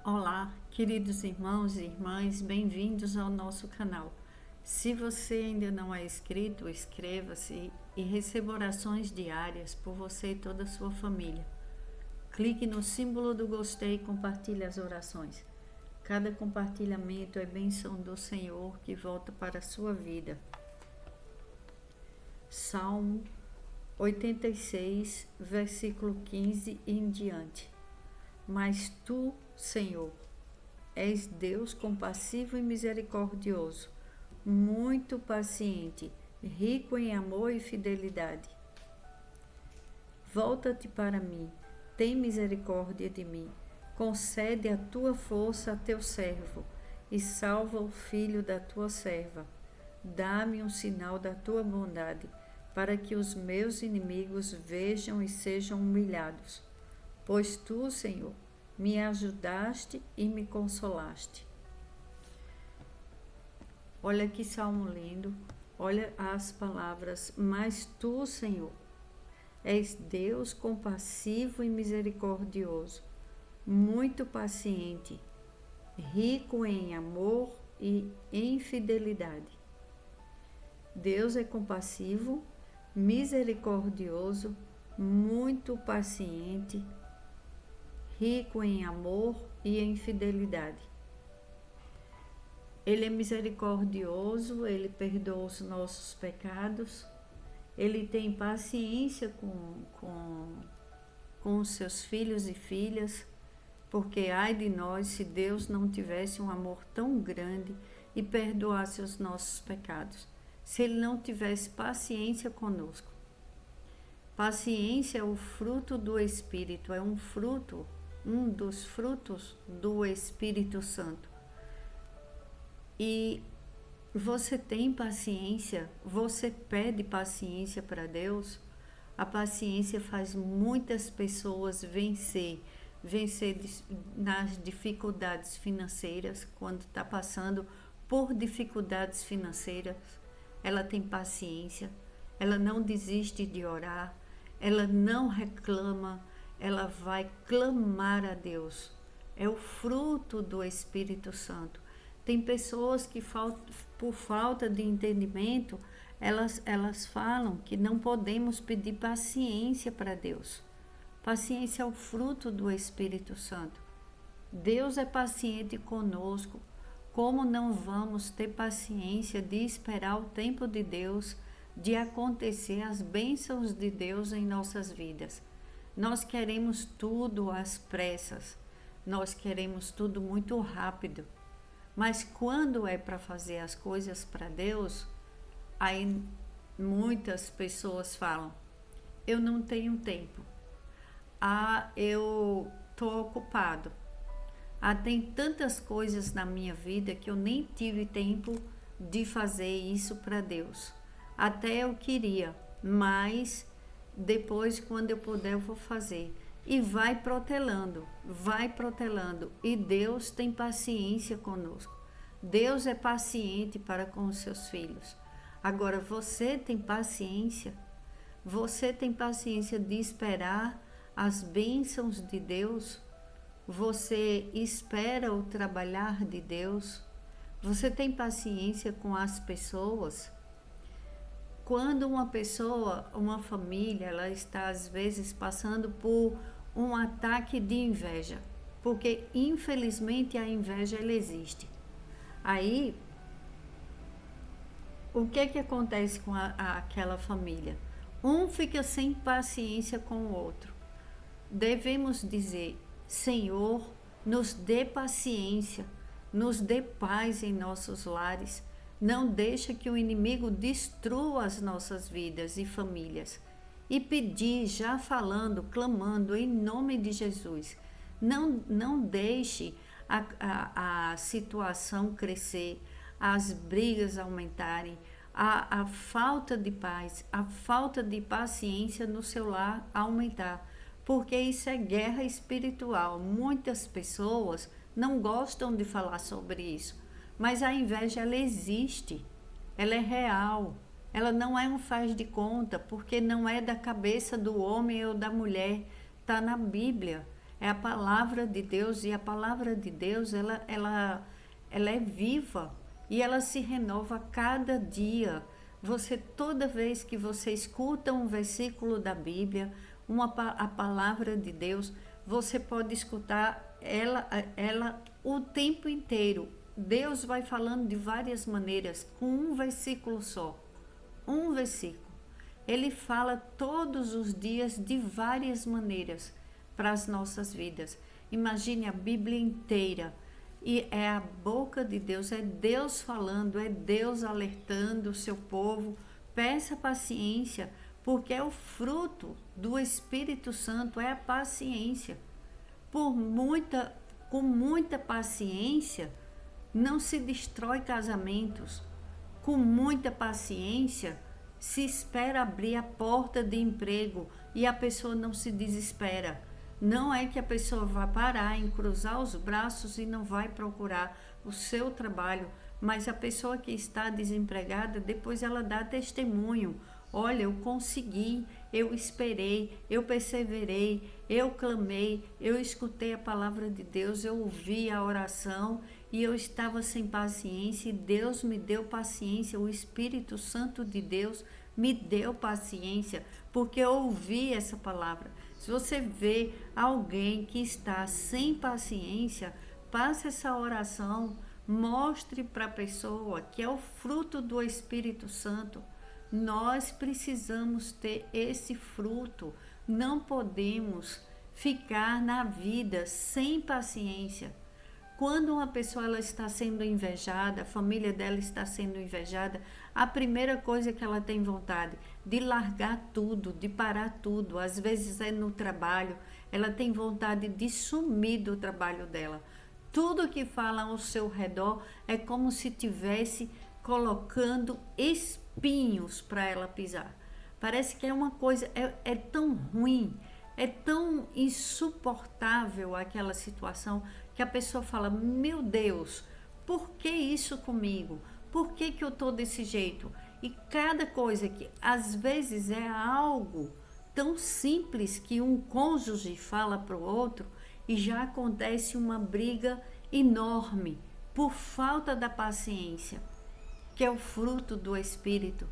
Olá, queridos irmãos e irmãs, bem-vindos ao nosso canal. Se você ainda não é inscrito, inscreva-se e receba orações diárias por você e toda a sua família. Clique no símbolo do gostei e compartilhe as orações. Cada compartilhamento é bênção do Senhor que volta para a sua vida. Salmo 86, versículo 15 e em diante. Mas tu, Senhor, és Deus compassivo e misericordioso, muito paciente, rico em amor e fidelidade. Volta-te para mim, tem misericórdia de mim, concede a tua força a teu servo e salva o filho da tua serva. Dá-me um sinal da tua bondade, para que os meus inimigos vejam e sejam humilhados. Pois tu, Senhor, me ajudaste e me consolaste. Olha que salmo lindo, olha as palavras, mas tu, Senhor, és Deus compassivo e misericordioso, muito paciente, rico em amor e em fidelidade. Deus é compassivo, misericordioso, muito paciente, rico em amor e em fidelidade. Ele é misericordioso, ele perdoa os nossos pecados, ele tem paciência com os seus filhos e filhas, porque ai de nós se Deus não tivesse um amor tão grande e perdoasse os nossos pecados, se ele não tivesse paciência conosco. Paciência é o fruto do Espírito, é um dos frutos do Espírito Santo. E você tem paciência, você pede paciência para Deus. A paciência faz muitas pessoas vencer nas dificuldades financeiras, quando está passando por dificuldades financeiras. Ela tem paciência, ela não desiste de orar, ela não reclama, ela vai clamar a Deus. É o fruto do Espírito Santo. Tem pessoas que, por falta de entendimento, elas falam que não podemos pedir paciência para Deus. Paciência é o fruto do Espírito Santo. Deus é paciente conosco. Como não vamos ter paciência de esperar o tempo de Deus, de acontecer as bênçãos de Deus em nossas vidas? Nós queremos tudo às pressas, nós queremos tudo muito rápido, mas quando é para fazer as coisas para Deus, aí muitas pessoas falam: eu não tenho tempo, eu estou ocupado, tem tantas coisas na minha vida que eu nem tive tempo de fazer isso para Deus. Até eu queria, mas depois, quando eu puder, eu vou fazer. E vai protelando, e Deus tem paciência conosco. Deus é paciente para com os seus filhos. Agora, você tem paciência de esperar as bênçãos de Deus? Você espera o trabalhar de Deus? Você tem paciência com as pessoas? Quando uma família, ela está às vezes passando por um ataque de inveja, porque infelizmente a inveja ela existe. Aí, o que acontece com aquela família? Um fica sem paciência com o outro. Devemos dizer: Senhor, nos dê paciência, nos dê paz em nossos lares. Não deixa que o inimigo destrua as nossas vidas e famílias. E pedir, já falando, clamando em nome de Jesus. Não deixe a situação crescer, as brigas aumentarem, a falta de paz, a falta de paciência no seu lar aumentar. Porque isso é guerra espiritual. Muitas pessoas não gostam de falar sobre isso. Mas a inveja, ela existe, ela é real, ela não é um faz de conta, porque não é da cabeça do homem ou da mulher, está na Bíblia. é a palavra de Deus, e a palavra de Deus, ela é viva e ela se renova a cada dia. Você, toda vez que você escuta um versículo da Bíblia, a palavra de Deus, você pode escutar ela o tempo inteiro. Deus vai falando de várias maneiras, com um versículo só. Um versículo. Ele fala todos os dias de várias maneiras para as nossas vidas. Imagine a Bíblia inteira. E é a boca de Deus, é Deus falando, é Deus alertando o seu povo. Peça paciência, porque é o fruto do Espírito Santo, é a paciência. Com muita paciência, não se destrói casamentos. Com muita paciência, se espera abrir a porta de emprego e a pessoa não se desespera. Não é que a pessoa vai parar em cruzar os braços e não vai procurar o seu trabalho, mas a pessoa que está desempregada, depois ela dá testemunho. Olha, eu consegui, eu esperei, eu perseverei, eu clamei, eu escutei a palavra de Deus, eu ouvi a oração e eu estava sem paciência e Deus me deu paciência, o Espírito Santo de Deus me deu paciência, porque eu ouvi essa palavra. Se você vê alguém que está sem paciência, passe essa oração, mostre para a pessoa que é o fruto do Espírito Santo. Nós precisamos ter esse fruto, não podemos ficar na vida sem paciência. Quando uma pessoa ela está sendo invejada, a família dela está sendo invejada, a primeira coisa que ela tem vontade de largar tudo, de parar tudo, às vezes é no trabalho, ela tem vontade de sumir do trabalho dela. Tudo que fala ao seu redor é como se tivesse colocando espinhos para ela pisar. Parece que é uma coisa, é tão ruim, é tão insuportável aquela situação que a pessoa fala, meu Deus, por que isso comigo? Por que eu estou desse jeito? E cada coisa que às vezes é algo tão simples que um cônjuge fala para o outro e já acontece uma briga enorme por falta da paciência, que é o fruto do Espírito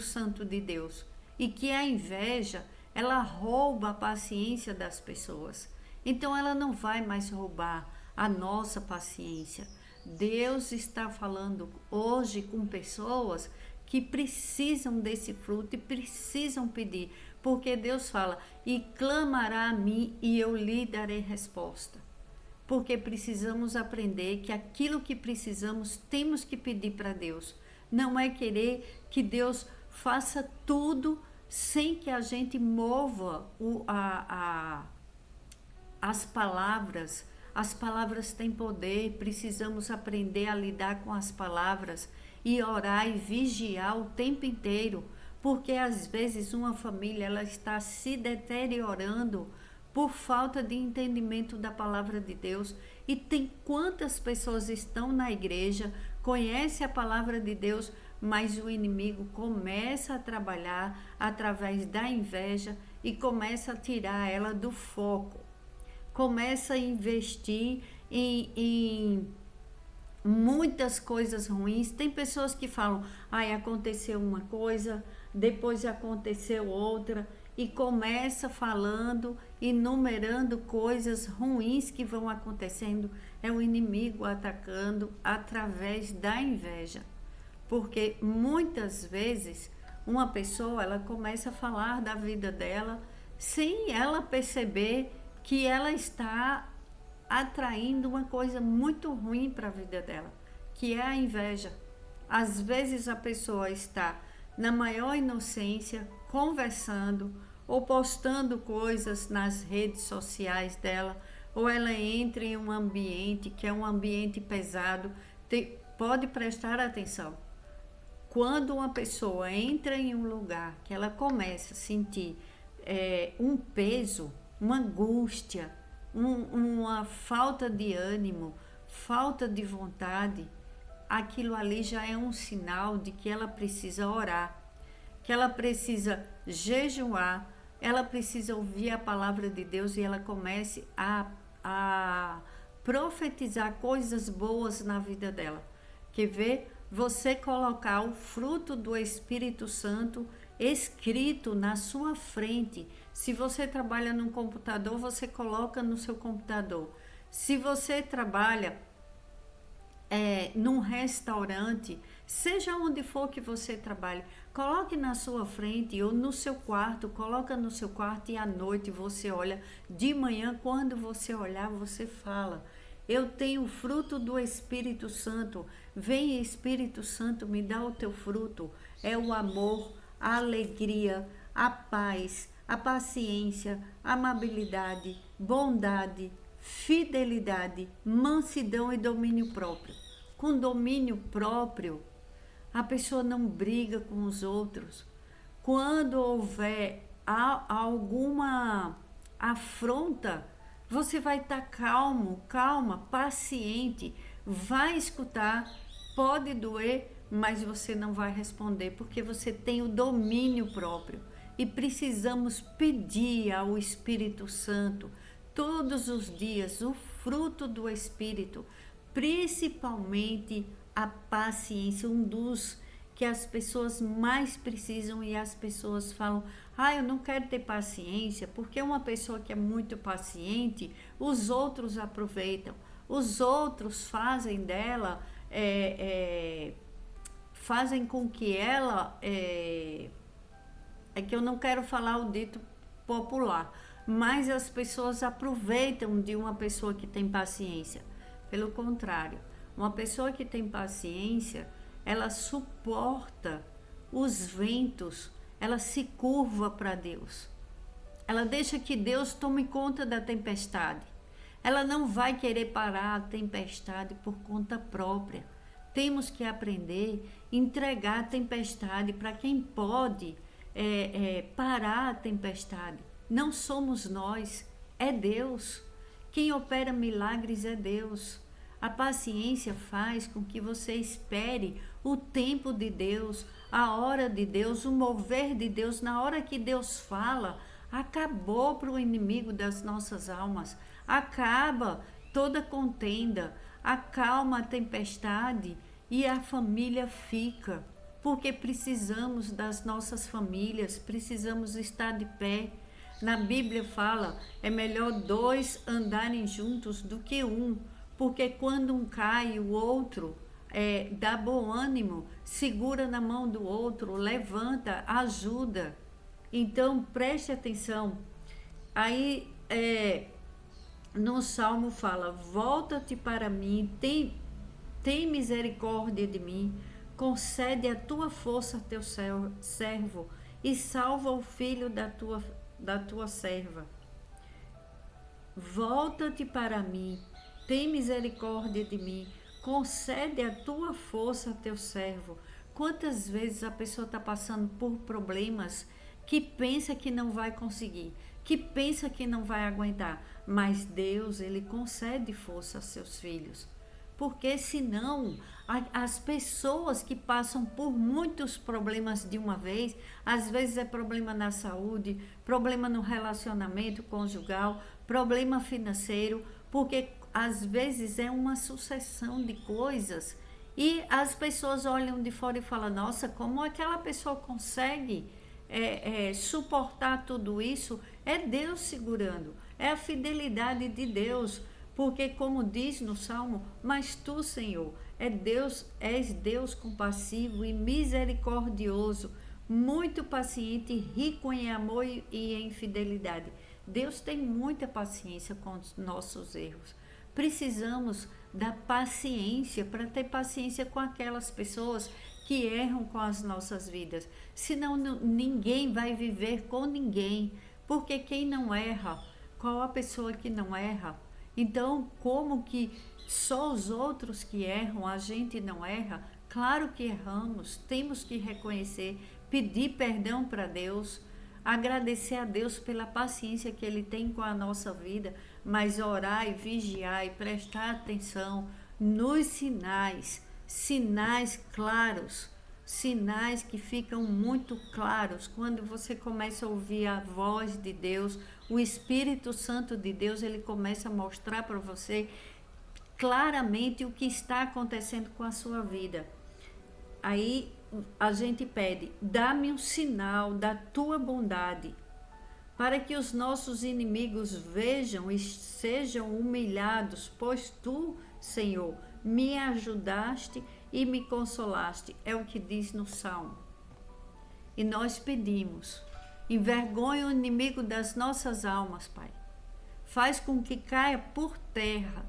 Santo de Deus, e que a inveja, ela rouba a paciência das pessoas. Então ela não vai mais roubar a nossa paciência. Deus está falando hoje com pessoas que precisam desse fruto e precisam pedir, porque Deus fala, e clamará a mim e eu lhe darei resposta. Porque precisamos aprender que aquilo que precisamos temos que pedir para Deus. Não é querer que Deus faça tudo sem que a gente mova as palavras. As palavras têm poder, precisamos aprender a lidar com as palavras e orar e vigiar o tempo inteiro, porque às vezes uma família ela está se deteriorando por falta de entendimento da palavra de Deus. E tem quantas pessoas estão na igreja, conhecem a palavra de Deus, mas o inimigo começa a trabalhar através da inveja e começa a tirar ela do foco. Começa a investir em muitas coisas ruins. Tem pessoas que falam, aconteceu uma coisa, depois aconteceu outra, e começa falando, enumerando coisas ruins que vão acontecendo. É o inimigo atacando através da inveja. Porque muitas vezes uma pessoa ela começa a falar da vida dela sem ela perceber que ela está atraindo uma coisa muito ruim para a vida dela, que é a inveja. Às vezes a pessoa está na maior inocência, conversando ou postando coisas nas redes sociais dela, ou ela entra em um ambiente que é um ambiente pesado. Pode prestar atenção. Quando uma pessoa entra em um lugar que ela começa a sentir um peso, uma angústia, uma falta de ânimo, falta de vontade, aquilo ali já é um sinal de que ela precisa orar, que ela precisa jejuar, ela precisa ouvir a palavra de Deus e ela comece a profetizar coisas boas na vida dela. Quer ver? Você colocar o fruto do Espírito Santo escrito na sua frente. Se você trabalha no computador, você coloca no seu computador. Se você trabalha num restaurante, seja onde for que você trabalhe, coloque na sua frente ou no seu quarto, coloca no seu quarto e à noite você olha, de manhã quando você olhar, você fala: eu tenho o fruto do Espírito Santo, vem Espírito Santo, me dá o teu fruto, é o amor, a alegria, a paz, a paciência, a amabilidade, bondade, fidelidade, mansidão e domínio próprio. Com domínio próprio, a pessoa não briga com os outros. Quando houver alguma afronta, você vai estar calmo, calma, paciente, vai escutar, pode doer, mas você não vai responder, porque você tem o domínio próprio. E precisamos pedir ao Espírito Santo todos os dias o fruto do Espírito, principalmente a paciência, um dos que as pessoas mais precisam. E as pessoas falam: eu não quero ter paciência, porque uma pessoa que é muito paciente, os outros aproveitam, os outros fazem dela, fazem com que ela, que eu não quero falar o dito popular, mas as pessoas aproveitam de uma pessoa que tem paciência. Pelo contrário, uma pessoa que tem paciência, ela suporta os ventos, ela se curva para Deus. Ela deixa que Deus tome conta da tempestade. Ela não vai querer parar a tempestade por conta própria. Temos que aprender a entregar a tempestade para quem pode parar a tempestade. Não somos nós, é Deus. Quem opera milagres é Deus. A paciência faz com que você espere o tempo de Deus, a hora de Deus, o mover de Deus. Na hora que Deus fala, acabou para o inimigo das nossas almas. Acaba toda contenda, acalma a tempestade e a família fica. Porque precisamos das nossas famílias, precisamos estar de pé. Na Bíblia fala, é melhor 2 andarem juntos do que um, porque quando um cai, o outro dá bom ânimo, segura na mão do outro, levanta, ajuda. Então preste atenção. Aí no Salmo fala: volta-te para mim, tem misericórdia de mim, concede a tua força a teu servo e salva o filho da tua serva. Volta-te para mim, tem misericórdia de mim, concede a tua força a teu servo. Quantas vezes a pessoa está passando por problemas que pensa que não vai conseguir, que pensa que não vai aguentar, mas Deus, Ele concede força a seus filhos. Porque senão as pessoas que passam por muitos problemas de uma vez, às vezes é problema na saúde, problema no relacionamento conjugal, problema financeiro, porque às vezes é uma sucessão de coisas e as pessoas olham de fora e falam: nossa, como aquela pessoa consegue suportar tudo isso? É Deus segurando, é a fidelidade de Deus. Porque como diz no Salmo: mas tu, Senhor, és Deus compassivo e misericordioso, muito paciente, rico em amor e em fidelidade. Deus tem muita paciência com os nossos erros. Precisamos da paciência para ter paciência com aquelas pessoas que erram com as nossas vidas. Senão ninguém vai viver com ninguém. Porque quem não erra, qual a pessoa que não erra? Então, como que só os outros que erram, a gente não erra? Claro que erramos, temos que reconhecer, pedir perdão para Deus, agradecer a Deus pela paciência que Ele tem com a nossa vida, mas orar e vigiar e prestar atenção nos sinais claros, sinais que ficam muito claros quando você começa a ouvir a voz de Deus, o Espírito Santo de Deus, ele começa a mostrar para você claramente o que está acontecendo com a sua vida. Aí a gente pede, dá-me um sinal da tua bondade, para que os nossos inimigos vejam e sejam humilhados, pois tu, Senhor, me ajudaste e me consolaste. É o que diz no Salmo. E nós pedimos, envergonha o inimigo das nossas almas, Pai. Faz com que caia por terra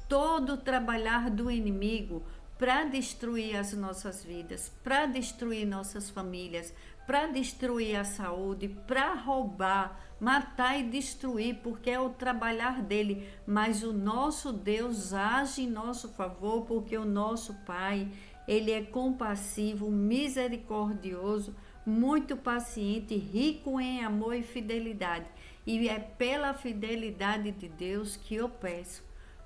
todo o trabalhar do inimigo para destruir as nossas vidas, para destruir nossas famílias, para destruir a saúde, para roubar, matar e destruir, porque é o trabalhar dele. Mas o nosso Deus age em nosso favor, porque o nosso Pai, ele é compassivo, misericordioso, muito paciente, rico em amor e fidelidade. E é pela fidelidade de Deus que eu peço,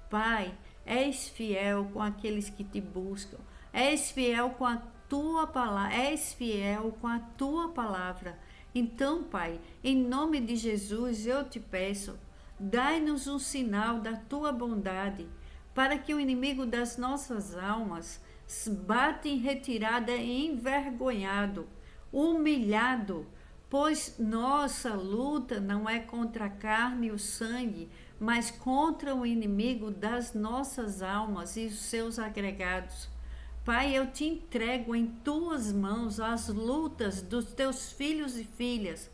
Pai, és fiel com aqueles que te buscam, és fiel com a tua palavra, és fiel com a tua palavra. Então, Pai, em nome de Jesus, eu te peço, dai-nos um sinal da tua bondade, para que o inimigo das nossas almas bata em retirada envergonhado, humilhado, pois nossa luta não é contra a carne e o sangue, mas contra o inimigo das nossas almas e os seus agregados. Pai, eu te entrego em tuas mãos as lutas dos teus filhos e filhas.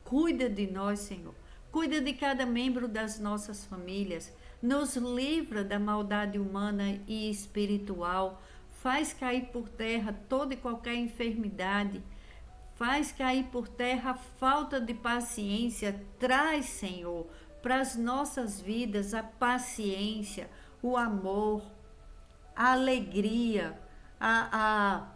Cuida de nós, Senhor. Cuida de cada membro das nossas famílias. Nos livra da maldade humana e espiritual. Faz cair por terra toda e qualquer enfermidade. Faz cair por terra a falta de paciência. Traz, Senhor, para as nossas vidas a paciência, o amor, a alegria, a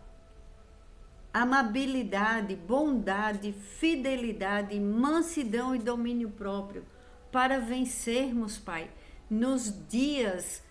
amabilidade, bondade, fidelidade, mansidão e domínio próprio, para vencermos, Pai, nos dias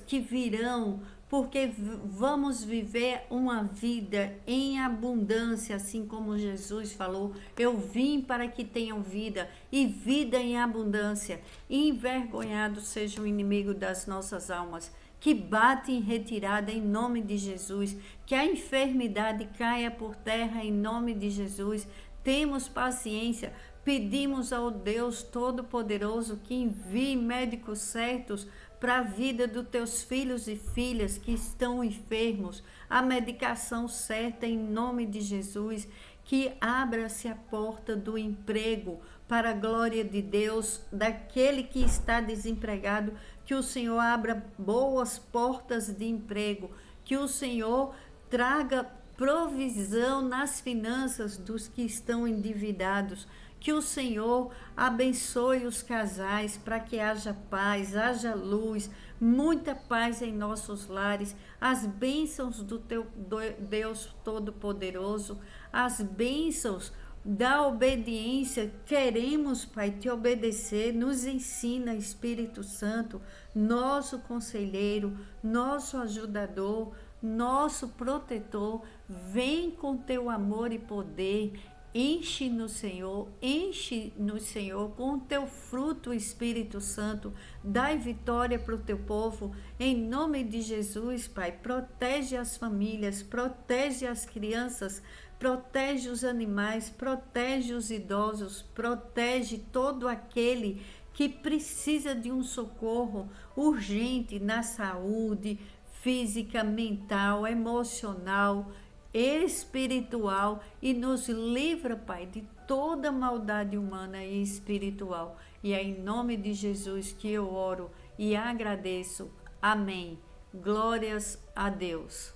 que virão, porque vamos viver uma vida em abundância, assim como Jesus falou, eu vim para que tenham vida e vida em abundância. Envergonhado seja o inimigo das nossas almas, que bate em retirada em nome de Jesus, que a enfermidade caia por terra em nome de Jesus. Temos paciência, pedimos ao Deus Todo-Poderoso que envie médicos certos para a vida dos teus filhos e filhas que estão enfermos, a medicação certa em nome de Jesus, que abra-se a porta do emprego para a glória de Deus, daquele que está desempregado, que o Senhor abra boas portas de emprego, que o Senhor traga provisão nas finanças dos que estão endividados, que o Senhor abençoe os casais para que haja paz, haja luz, muita paz em nossos lares, as bênçãos do teu Deus Todo-Poderoso, as bênçãos da obediência. Queremos, Pai, te obedecer. Nos ensina, Espírito Santo, nosso conselheiro, nosso ajudador, nosso protetor. Vem com teu amor e poder. Enche no Senhor com o teu fruto, Espírito Santo. Dai vitória para o teu povo, em nome de Jesus, Pai. Protege as famílias, protege as crianças, protege os animais, protege os idosos, protege todo aquele que precisa de um socorro urgente na saúde física, mental, emocional, espiritual, e nos livra, Pai, de toda maldade humana e espiritual. E é em nome de Jesus que eu oro e agradeço. Amém. Glórias a Deus.